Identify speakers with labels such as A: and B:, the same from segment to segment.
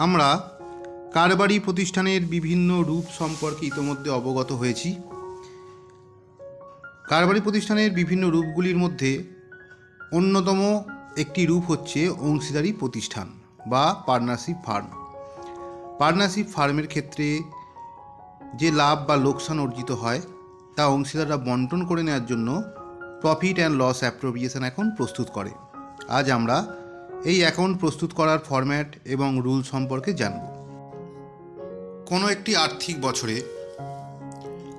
A: আমরা কারবারি প্রতিষ্ঠানের বিভিন্ন রূপ সম্পর্কে ইতোমধ্যে অবগত হয়েছি। কারবারি প্রতিষ্ঠানের বিভিন্ন রূপগুলির মধ্যে অন্যতম একটি রূপ হচ্ছে অংশীদারি প্রতিষ্ঠান বা পার্টনারশিপ ফার্ম। পার্টনারশিপ ফার্মের ক্ষেত্রে যে লাভ বা লোকসান অর্জিত হয় তা অংশীদাররা বন্টন করে নেওয়ার জন্য profit and loss appropriation account প্রস্তুত করে। আজ আমরা এই অ্যাকাউন্ট প্রস্তুত করার ফরম্যাট এবং রুল সম্পর্কে জানব। কোনো একটি আর্থিক বছরে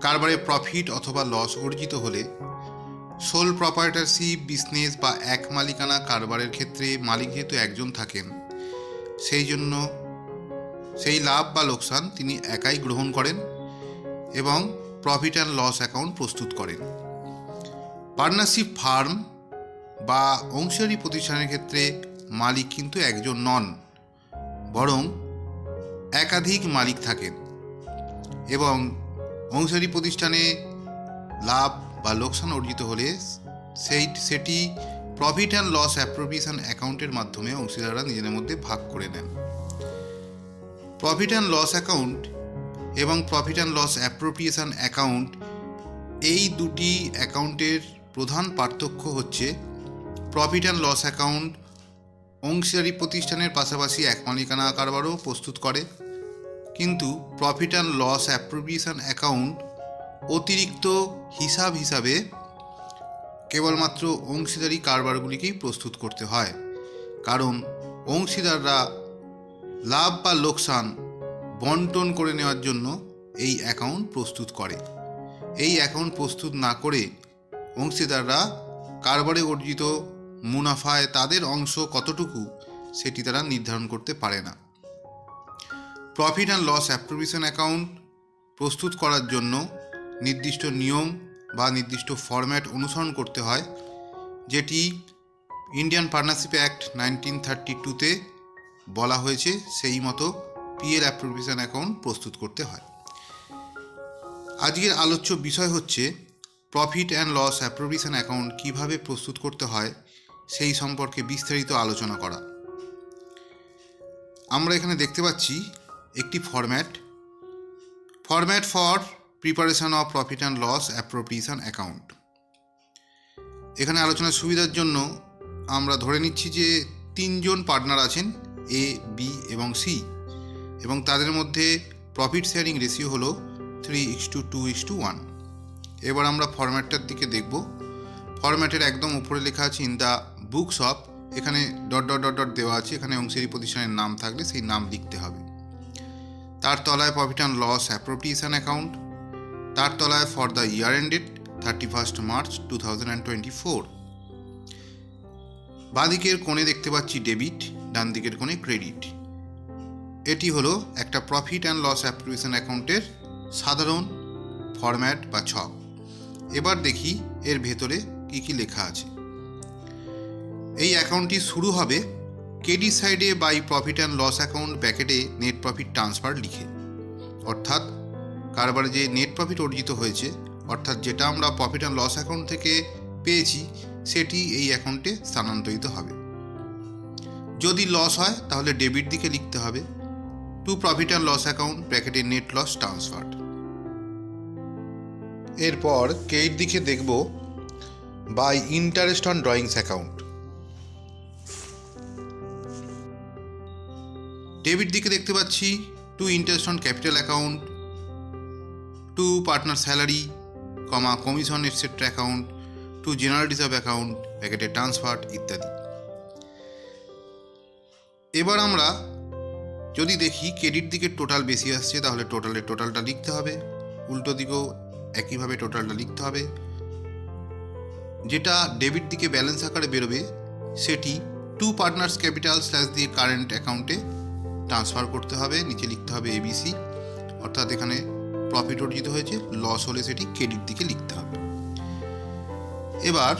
A: কারবারে প্রফিট অথবা লস অর্জিত হলে সোল প্রপার্টারশিপ বিজনেস বা এক মালিকানা কারবারের ক্ষেত্রে মালিক যেহেতু একজন থাকেন, সেই জন্য সেই লাভ বা লোকসান তিনি একাই গ্রহণ করেন এবং প্রফিট অ্যান্ড লস অ্যাকাউন্ট প্রস্তুত করেন। পার্টনারশিপ ফার্ম বা অংশীদারি প্রতিষ্ঠানের ক্ষেত্রে মালিক কিন্তু একজন নন, বরং একাধিক মালিক থাকেন এবং অংশীদারি প্রতিষ্ঠানে লাভ বা লোকসান অর্জিত হলে সেটি প্রফিট অ্যান্ড লস অ্যাপ্রোপ্রিয়েশন অ্যাকাউন্টের মাধ্যমে অংশীদাররা নিজেদের মধ্যে ভাগ করে নেন। প্রফিট অ্যান্ড লস অ্যাকাউন্ট এবং profit and loss appropriation account, এই দুটি অ্যাকাউন্টের প্রধান পার্থক্য হচ্ছে প্রফিট অ্যান্ড লস অ্যাকাউন্ট অংশীদারি প্রতিষ্ঠানের পাশাপাশি এক মালিকানা কারবারও প্রস্তুত করে, কিন্তু profit and loss appropriation account অতিরিক্ত হিসাব হিসাবে কেবলমাত্র অংশীদারি কারবারগুলিকেই প্রস্তুত করতে হয়, কারণ অংশীদাররা লাভ বা লোকসান বন্টন করে নেওয়ার জন্য এই অ্যাকাউন্ট প্রস্তুত করে। এই অ্যাকাউন্ট প্রস্তুত না করে অংশীদাররা কারবারে অর্জিত মুনাফায় তাদের অংশ কতটুকু সেটি তারা নির্ধারণ করতে পারে না। Profit and loss appropriation account প্রস্তুত করার জন্য নির্দিষ্ট নিয়ম বা নির্দিষ্ট ফরম্যাট অনুসরণ করতে হয়, যেটি ইন্ডিয়ান পার্টনারশিপ অ্যাক্ট 1932-তে বলা হয়েছে। সেই মতো পিএল অ্যাপ্রোপ্রিয়েশন অ্যাকাউন্ট প্রস্তুত করতে হয়। আজকের আলোচ্য বিষয় হচ্ছে profit and loss appropriation account কীভাবে প্রস্তুত করতে হয় সেই সম্পর্কে বিস্তারিত আলোচনা করা। আমরা এখানে দেখতে পাচ্ছি একটি format for preparation of profit and loss appropriation account. এখানে আলোচনার সুবিধার জন্য আমরা ধরে নিচ্ছি যে 3 জন পার্টনার আছেন, এ, বি এবং সি, এবং তাদের মধ্যে প্রফিট শেয়ারিং রেশিও হলো 3:2:1। এবার আমরা ফরম্যাটটার দিকে দেখব। ফরম্যাটের একদম উপরে লেখা আছে ইন দ্য বুকস অফ, এখানে ... দেওয়া আছে, এখানে অংশীদারি প্রতিষ্ঠানের নাম থাকলে সেই নাম লিখতে হবে। তার তলায় profit and loss appropriation account, তার তলায় for the year ended 31 March 2024। বাঁদিকের কোণে দেখতে পাচ্ছি ডেবিট, ডান দিকের কোণে ক্রেডিট। এটি হলো একটা প্রফিট অ্যান্ড লস অ্যাপ্রোপ্রিয়েশন অ্যাকাউন্টের সাধারণ ফরম্যাট বা ছক। এবার দেখি এর ভেতরে কি কি লেখা আছে। এই অ্যাকাউন্টটি শুরু হবে ক্রেডিট সাইডে by profit and loss account ব্র্যাকেটে নেট প্রফিট ট্রান্সফার লিখে, অর্থাৎ কারবারে যে নেট প্রফিট অর্জিত হয়েছে, অর্থাৎ যেটা আমরা প্রফিট অ্যান্ড লস অ্যাকাউন্ট থেকে পেয়েছি সেটি এই অ্যাকাউন্টে স্থানান্তরিত হবে। যদি লস হয় তাহলে ডেবিট দিকে লিখতে হবে to profit and loss account ব্র্যাকেটে নেট লস ট্রান্সফার। এরপর ক্রেডিট দিকে দেখব by interest on drawings account. Debit দিকে দেখতে পাচ্ছি to interest on capital account, to partner salary, commission etcetera account, to general reserve account ব্র্যাকেটে ট্রান্সফার ইত্যাদি। এবার আমরা যদি দেখি ক্রেডিট দিকে টোটাল বেশি আসছে তাহলে টোটালটা লিখতে হবে, উল্টো দিকেও একইভাবে টোটালটা লিখতে হবে। যেটা ডেবিট দিকে ব্যালেন্স আকারে বেরোবে সেটি টু পার্টনার্স ক্যাপিটাল স্ল্যাশ দিয়ে কারেন্ট অ্যাকাউন্টে ট্রান্সফার করতে হবে, নিচে লিখতে হবে এবিসি, অর্থাৎ এখানে প্রফিট অর্জিত হয়েছে, লস হলে সেটি ক্রেডিট দিকে লিখতে হবে। এবার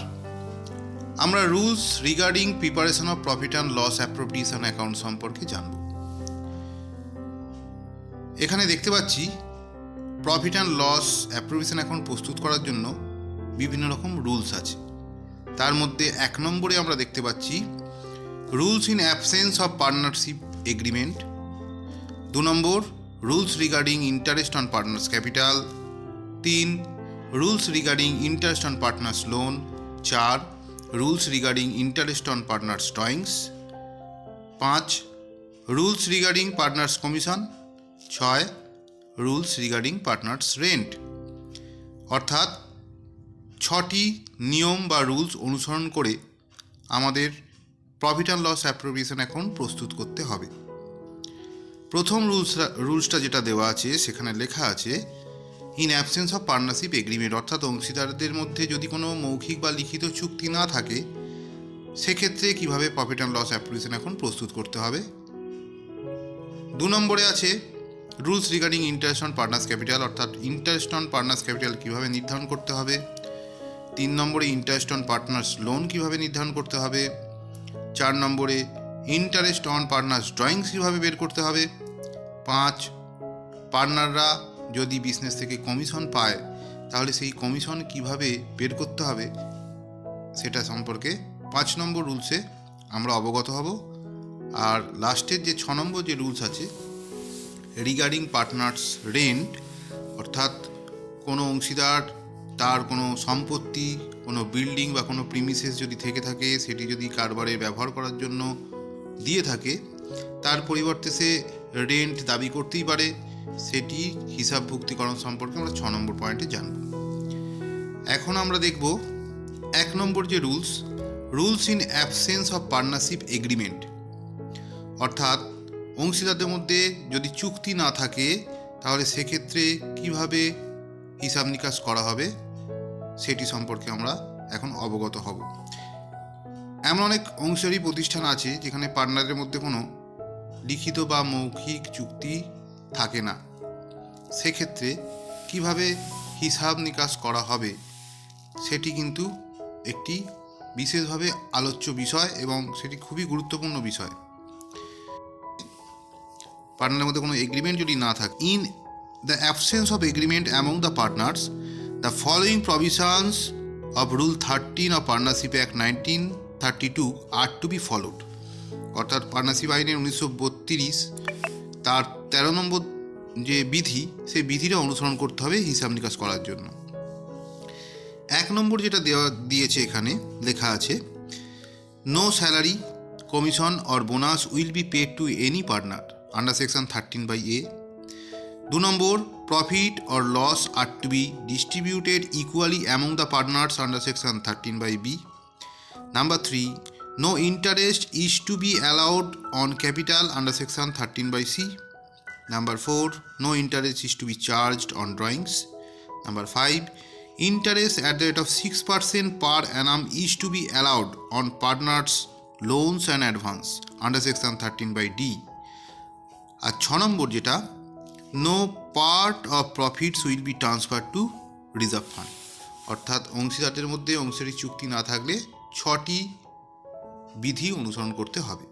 A: আমরা rules regarding preparation of profit and loss appropriation account সম্পর্কে জানব। এখানে দেখতে পাচ্ছি profit and loss appropriation account প্রস্তুত করার জন্য বিভিন্ন রকম রুলস আছে। তার মধ্যে 1 নম্বরে আমরা দেখতে পাচ্ছি rules in absence of partnership agreement 2 নম্বর rules regarding interest on partners capital. 3 rules regarding interest on partners loan. 4 rules regarding interest on partners drawings. 5 rules regarding partners commission. 6 rules regarding partners rent. অর্থাৎ 6টি নিয়ম বা rules অনুসরণ করে আমাদের profit and loss appropriation account প্রস্তুত করতে হবে। প্রথম রুলসটা যেটা দেওয়া আছে সেখানে লেখা আছে in absence of partnership agreement, অর্থাৎ অংশীদারদের মধ্যে যদি কোনো মৌখিক বা লিখিত চুক্তি না থাকে সেক্ষেত্রে কিভাবে profit and loss appropriation account প্রস্তুত করতে হবে। 2 নম্বরে আছে rules regarding interest on partners capital, অর্থাৎ ইন্টারেস্ট অন পার্টনার্স ক্যাপিটাল কীভাবে নির্ধারণ করতে হবে। 3 নম্বরে ইন্টারেস্ট অন পার্টনার্স লোন কীভাবে নির্ধারণ করতে হবে। 4 নম্বরে ইন্টারেস্ট অন পার্টনার্স ড্রয়িংস কীভাবে বের করতে হবে। 5 পার্টনাররা যদি বিজনেস থেকে কমিশন পায় তাহলে সেই কমিশন কিভাবে বের করতে হবে সেটা সম্পর্কে 5 নম্বর রুলসে আমরা অবগত হব। আর লাস্টের যে 6 নম্বর যে রুলস আছে রিগার্ডিং পার্টনার্স রেন্ট, অর্থাৎ কোনো অংশীদার তার কোনো সম্পত্তি, কোনো বিল্ডিং বা কোনো প্রিমিসেস যদি থেকে থাকে সেটি যদি কারবারে ব্যবহার করার জন্য দিয়ে থাকে তার পরিবর্তে সে রেন্ট দাবি করতেই পারে, সেটি হিসাবভুক্তিকরণ সম্পর্কে আমরা 6 নম্বর পয়েন্টে জানব। এখন আমরা দেখব 1 নম্বর যে rules in absence of partnership agreement, অর্থাৎ অংশীদারদের মধ্যে যদি চুক্তি না থাকে তাহলে সেক্ষেত্রে কিভাবে হিসাব নিকাশ করা হবে সেটি সম্পর্কে আমরা এখন অবগত হব। এমন অনেক অংশীদারি প্রতিষ্ঠান আছে যেখানে পার্টনারদের মধ্যে কোনো লিখিত বা মৌখিক চুক্তি থাকে না, সেক্ষেত্রে কিভাবে হিসাব নিকাশ করা হবে সেটি কিন্তু একটি বিশেষভাবে আলোচ্য বিষয় এবং সেটি খুবই গুরুত্বপূর্ণ বিষয়। পার্টনারের মধ্যে কোনো এগ্রিমেন্ট যদি না থাকে, in the absence of agreement among the partners the following provisions of rule 13 of partnership act 1932 are to be followed, অর্থাৎ পার্টনারশিপ আইনের 1932 তার 13 নম্বর যে বিধি সেই বিধিটা অনুসরণ করতে হবে হিসাব নিকাশ করার জন্য। 1 নম্বর যেটা দিয়েছে এখানে লেখা আছে no salary, commission or bonus will be paid to any partner under section 13/A। 2 নম্বর profit or loss are to be distributed equally among the partners under section 13/B। Number 3, no interest is to be allowed on capital under section 13/C. Number 4, no interest is to be charged on drawings. Number 5, interest at the rate of 6% per annum is to be allowed on partners' loans and advance under section 13/D. আর 6 নম্বর যেটা no part of profits will be transferred to reserve fund, অর্থাৎ অংশীদারদের মধ্যে অংশীদারি চুক্তি না থাকলে 6টি বিধি অনুসরণ করতে হবে।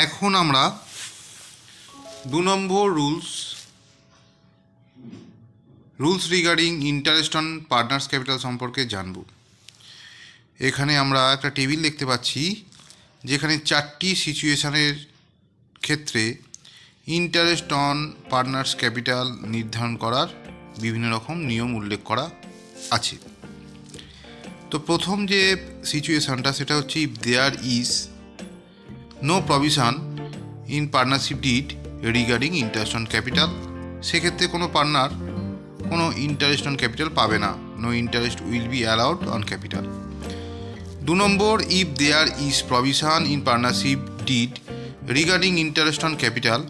A: এখন আমরা 2 নম্বর rules regarding interest on partners capital সম্পর্কে জানব। এখানে আমরা একটা টেবিল দেখতে পাচ্ছি যেখানে 4টি সিচুয়েশনের ক্ষেত্রে ইন্টারেস্ট অন পার্টনার্স ক্যাপিটাল নির্ধারণ করার বিভিন্ন রকম নিয়ম উল্লেখ করা আছে। তো প্রথম যে সিচুয়েশনটা সেটা হচ্ছে if there is no provision in partnership deed regarding interest on capital, সেক্ষেত্রে কোনো পার্টনার কোনো ইন্টারেস্ট অন ক্যাপিটাল পাবে না, no interest will be allowed on capital. 2 নম্বর if there is provision in partnership deed regarding interest on capital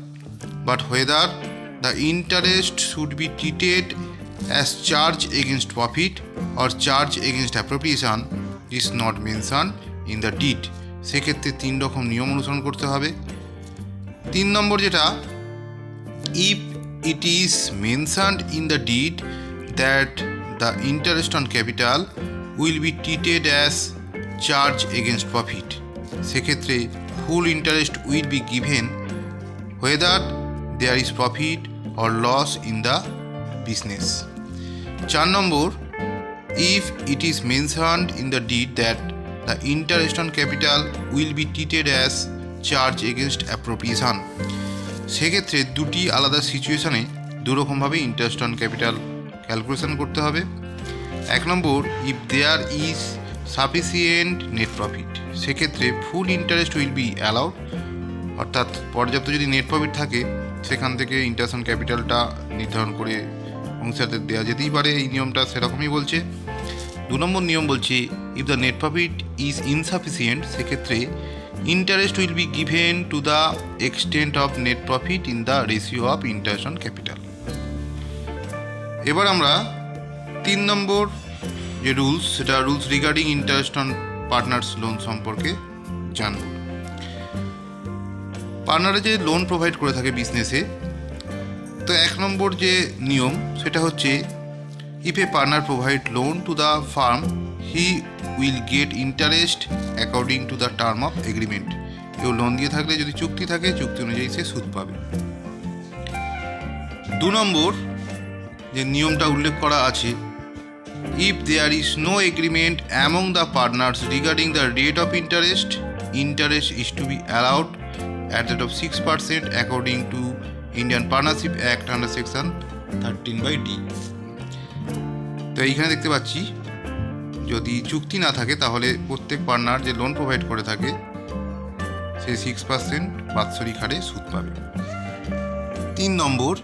A: but whether the interest should be treated as charge against profit or charge against appropriation is not mentioned in the deed, সেক্ষেত্রে 3 রকম নিয়ম অনুসরণ করতে হবে। 3 নম্বর যেটা if it is mentioned in the deed that the interest on capital will be treated as charge against profit, সেক্ষেত্রে full interest will be given whether there is profit or loss in the business. 4 number if it is mentioned in the deed that the interest on capital will be treated as charge against appropriation. সেক্ষেত্রে দুটি আলাদা সিচুয়েশানে দুরকমভাবে interest on capital calculation করতে হবে। 1 নম্বর, if there is sufficient net profit, সেক্ষেত্রে full interest will be allowed, অর্থাৎ পর্যাপ্ত যদি নেট প্রফিট থাকে সেখান থেকে ইন্টারেস্ট অন ক্যাপিটালটা নির্ধারণ করে অংশীদারদের দেওয়া যেতেই পারে। এই নিয়মটা সেরকমই বলছে। 2 নম্বর নিয়ম বলছে if the net profit is insufficient, সেক্ষেত্রে interest will be given to the extent of net profit in the ratio of interest on capital. এবার আমরা 3 নম্বর যে রুলস, সেটা rules regarding interest on partners loan সম্পর্কে জানব। পার্টনারে যে লোন প্রোভাইড করে থাকে বিজনেসে, তো 1 নম্বর যে নিয়ম সেটা হচ্ছে if a partner provide loan to the farm he will get interest according to the term of agreement. কেউ লোন দিয়ে থাকলে যদি চুক্তি থাকে, চুক্তি অনুযায়ী সে সুদ পাবে। 2 নম্বর যে নিয়মটা উল্লেখ করা আছে, if there is no agreement among the partners regarding the rate of interest, interest is to be allowed at the rate of 6% according to Indian Partnership Act under section 13/D। তো এইখানে দেখতে পাচ্ছি যদি চুক্তি না থাকে তাহলে প্রত্যেক পার্টনার যে লোন প্রোভাইড করে থাকে সে 6% বাৎসরিক হারে সুদ পাবে। 3 নম্বর,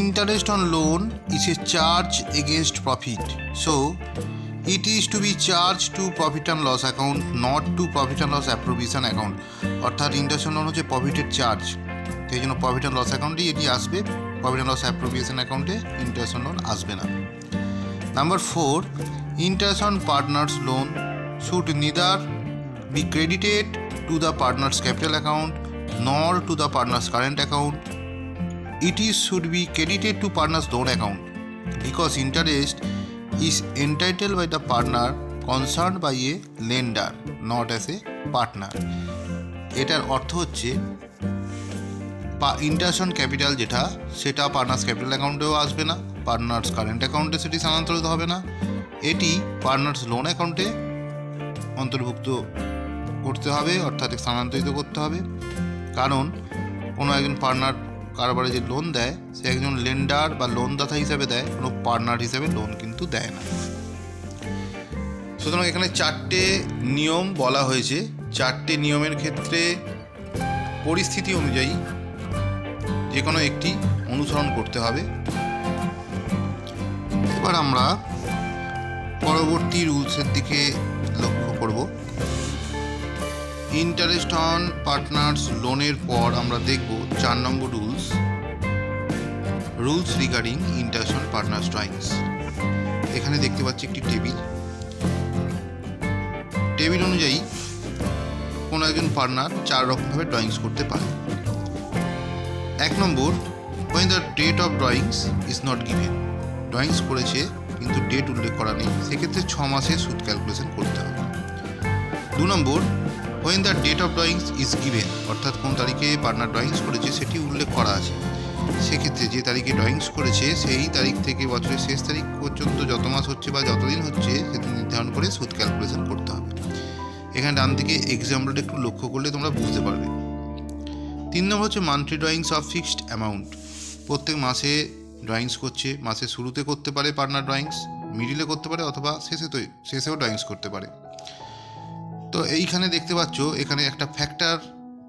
A: interest on loan is a charge against profit, so it is to be charged to profit and loss account, not to profit and loss appropriation account। অর্থাৎ ইন্টারেস্ট লোন হচ্ছে প্রফিটের চার্জ, সেই জন্য প্রফিট অ্যান্ড লস অ্যাকাউন্টেই এটি আসবে, profit and loss appropriation অ্যাকাউন্টে interest loan আসবে না। Number 4, interest on partners loan should neither be credited to the partners capital account nor to the partners current account, it is should be credited to partners loan account because interest is entitled by the partner concerned by a lender not as a partner। এটার অর্থ হচ্ছে interest on capital যেটা, সেটা partners capital অ্যাকাউন্টেও আসবে না, partners current অ্যাকাউন্টে সেটি স্থানান্তরিত হবে না, এটি পার্টনার্স লোন অ্যাকাউন্টে অন্তর্ভুক্ত করতে হবে, অর্থাৎ স্থানান্তরিত করতে হবে। কারণ কোনো একজন পার্টনার কারবারে যে লোন দেয় সে একজন লেন্ডার বা লোনদাতা হিসাবে দেয়, কোনো পার্টনার হিসাবে লোন কিন্তু দেয় না। সুতরাং এখানে 4টে নিয়ম বলা হয়েছে। 4টে নিয়মের ক্ষেত্রে পরিস্থিতি অনুযায়ী যে কোনো একটি অনুসরণ করতে হবে। এবার আমরা পরবর্তী রুলসের দিকে লক্ষ্য করব। ইন্টারেস্ট অন পার্টনার্স লোনের পর আমরা দেখব 4 নম্বর rules regarding interest on partners drawings. এখানে দেখতে পাচ্ছি একটি টেবিল অনুযায়ী কোনো একজন পার্টনার 4 রকমভাবে ড্রয়িংস করতে পারে। 1 নম্বর, when the date of drawings is not given, drawings করেছে কিন্তু ডেট উল্লেখ করা নেই, সেক্ষেত্রে 6 মাসে সুদ ক্যালকুলেশন করতে হবে। 2 নম্বর, when the date of drawings is given, অর্থাৎ কোন তারিখে পার্টনার ড্রয়িংস করেছে সেটি উল্লেখ করা আছে, সেক্ষেত্রে যে তারিখে ড্রয়িংস করেছে সেই তারিখ থেকে বছরের শেষ তারিখ পর্যন্ত যত মাস হচ্ছে বা যতদিন হচ্ছে সেটি নির্ধারণ করে সুদ ক্যালকুলেশন করতে হবে। এখানে ডান দিকে এক্সাম্পলটা একটু লক্ষ্য করলে তোমরা বুঝতে পারবে। 3 নম্বর হচ্ছে monthly drawings of fixed amount, প্রত্যেক মাসে ড্রয়িংস করছে, মাসের শুরুতে করতে পারে পার্টনার ড্রয়িংস, মিডিলে করতে পারে অথবা শেষেও ড্রয়িংস করতে পারে। তো এইখানে দেখতে পাচ্ছ এখানে একটা ফ্যাক্টর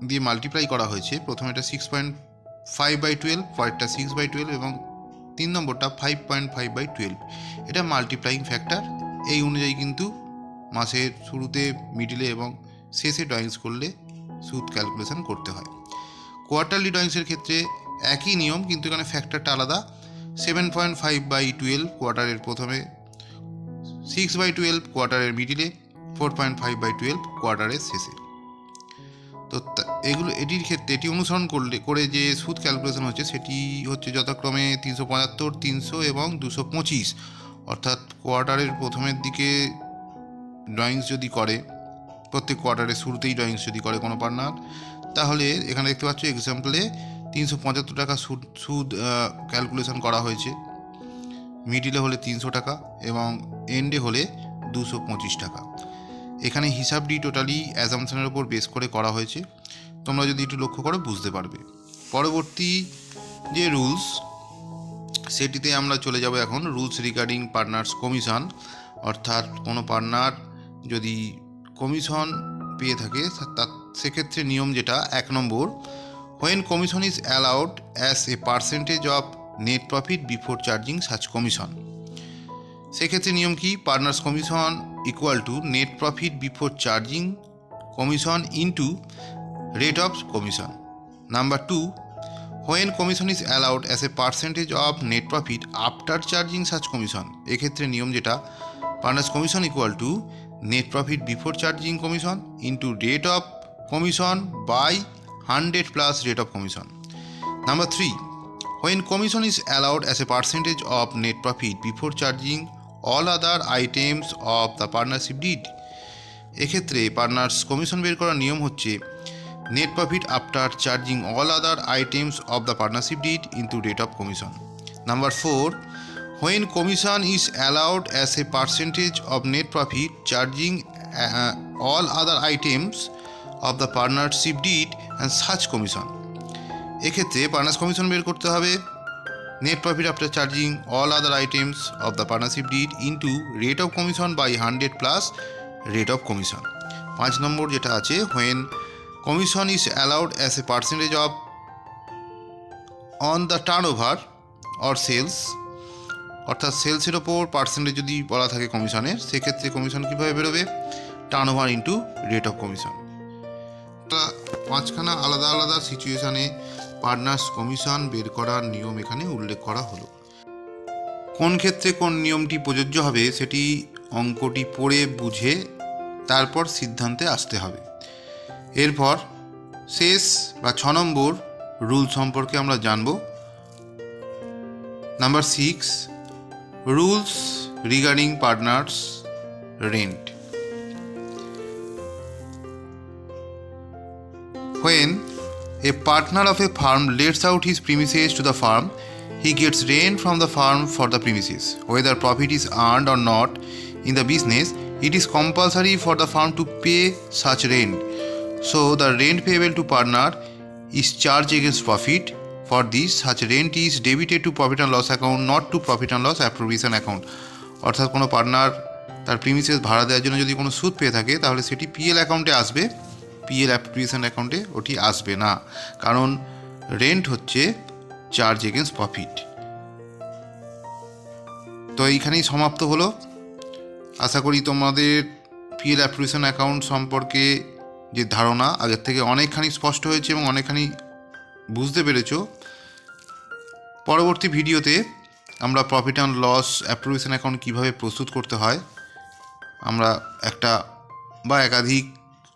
A: দিয়ে মাল্টিপ্লাই করা হয়েছে, প্রথমে এটা 6.5/12, পরেরটা 6/12 এবং 3 নম্বরটা 5.5/12। এটা মাল্টিপ্লাইং ফ্যাক্টর, এই অনুযায়ী কিন্তু মাসের শুরুতে, মিডিলে এবং শেষে ড্রয়িংস করলে সুদ ক্যালকুলেশন করতে হয়। কোয়ার্টারলি ড্রয়িংসের ক্ষেত্রে একই নিয়ম, কিন্তু এখানে ফ্যাক্টরটা আলাদা। 7.5/12 কোয়ার্টারের প্রথমে, 6/12 কোয়ার্টারের মিডিলে, 4.5/12 কোয়ার্টারের শেষে। তো এটির ক্ষেত্রে এটি অনুসরণ করে যে সুদ ক্যালকুলেশন হচ্ছে সেটি হচ্ছে যথাক্রমে 375, 300 এবং 225। অর্থাৎ কোয়ার্টারের প্রথমের দিকে ড্রয়িংস যদি করে, প্রত্যেক কোয়ার্টারের শুরুতেই ড্রয়িংস যদি করে কোনো পার্টনার, তাহলে এখানে দেখতে পাচ্ছ এক্সাম্পলে 375 টাকা সুদ ক্যালকুলেশন করা হয়েছে, মিডিলে হলে 300 টাকা এবং এন্ডে হলে 225 টাকা। এখানে হিসাবটি টোটালি অ্যাজাম্পশনের উপর বেস করে করা হয়েছে। তোমরা যদি একটু লক্ষ্য করো বুঝতে পারবে। পরবর্তী যে রুলস, সেটিতে আমরা চলে যাব এখন। রুলস রিগার্ডিং পার্টনার্স কমিশন, অর্থাৎ কোনো পার্টনার যদি কমিশন পেয়ে থাকে সেক্ষেত্রে নিয়ম যেটা 1 নম্বর, when commission is allowed as a percentage of net profit before charging such commission. সেক্ষেত্রে নিয়ম কি? Partners commission equal to net profit before charging commission into rate of commission. Number 2, when commission is allowed as a percentage of net profit after charging such commission. এক্ষেত্রে নিয়ম যেটা, partners commission equal to net profit before charging commission into rate of commission by 100 plus rate of commission. Number 3, when commission is allowed as a percentage of net profit before charging all other items of the partnership did. এক্ষেত্রে partners commission বের করার নিয়ম হচ্ছে net profit after charging all other items of the partnership deed into rate of commission. Number 4, when commission is allowed as a percentage of net profit charging all other items of the partnership did and such commission. এক্ষেত্রে partners commission বের করতে হবে net profit after charging all other items of the partnership deed into rate of commission by 100 plus rate of commission. 5 নম্বর যেটা আছে, when commission is allowed as a percentage of on the turnover or sales, অর্থাৎ সেলসের ওপর percentage যদি বলা থাকে কমিশনের, সেক্ষেত্রে কমিশন কীভাবে বেরোবে? Turnover into rate of commission. 5খানা আলাদা আলাদা সিচুয়েশানে পার্টনার্স কমিশন বের করার নিয়ম এখানে উল্লেখ করা হলো। কোন ক্ষেত্রে কোন নিয়মটি প্রযোজ্য হবে সেটি অঙ্কটি পড়ে বুঝে তারপর সিদ্ধান্তে আসতে হবে। এরপর শেষ বা 6 নম্বর রুল সম্পর্কে আমরা জানব। Number 6, rules regarding partners rent. When a partner of a firm lets out his premises to the firm, he gets rent from the firm for the premises. Whether profit is earned or not in the business, it is compulsory for the firm to pay such rent. So the rent payable to partner is charged against profit. For this, such rent is debited to profit and loss account, not to profit and loss appropriation account. অর্থাৎ কোনো partner তার premises ভাড়া দেওয়ার জন্য যদি কোনো সুদ পেয়ে থাকে তাহলে সেটি পিএল অ্যাকাউন্টে আসবে, পিএল অ্যাপ্রিসিয়েশন অ্যাকাউন্টে ওটি আসবে না, কারণ রেন্ট হচ্ছে চার্জ এগেন্স্ট প্রফিট। তো এইখানেই সমাপ্ত হলো। আশা করি তোমাদের পিএল অ্যাপ্রিসিয়েশন অ্যাকাউন্ট সম্পর্কে যে ধারণা আগের থেকে অনেকখানি স্পষ্ট হয়েছে এবং অনেকখানি বুঝতে পেরেছ। পরবর্তী ভিডিওতে আমরা profit and loss appreciation account কীভাবে প্রস্তুত করতে হয় আমরা একটা বা একাধিক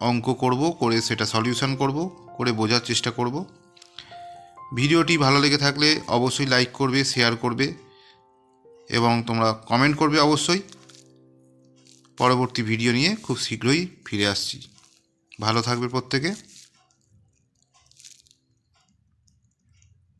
A: অঙ্ক করব, করে সেটা সলিউশন করব, করে বোঝার চেষ্টা করব। ভিডিওটি ভালো লেগে থাকলে অবশ্যই লাইক করবে, শেয়ার করবে এবং তোমরা কমেন্ট করবে অবশ্যই। পরবর্তী ভিডিও নিয়ে খুব শীঘ্রই ফিরে আসছি। ভালো থাকবে প্রত্যেকে।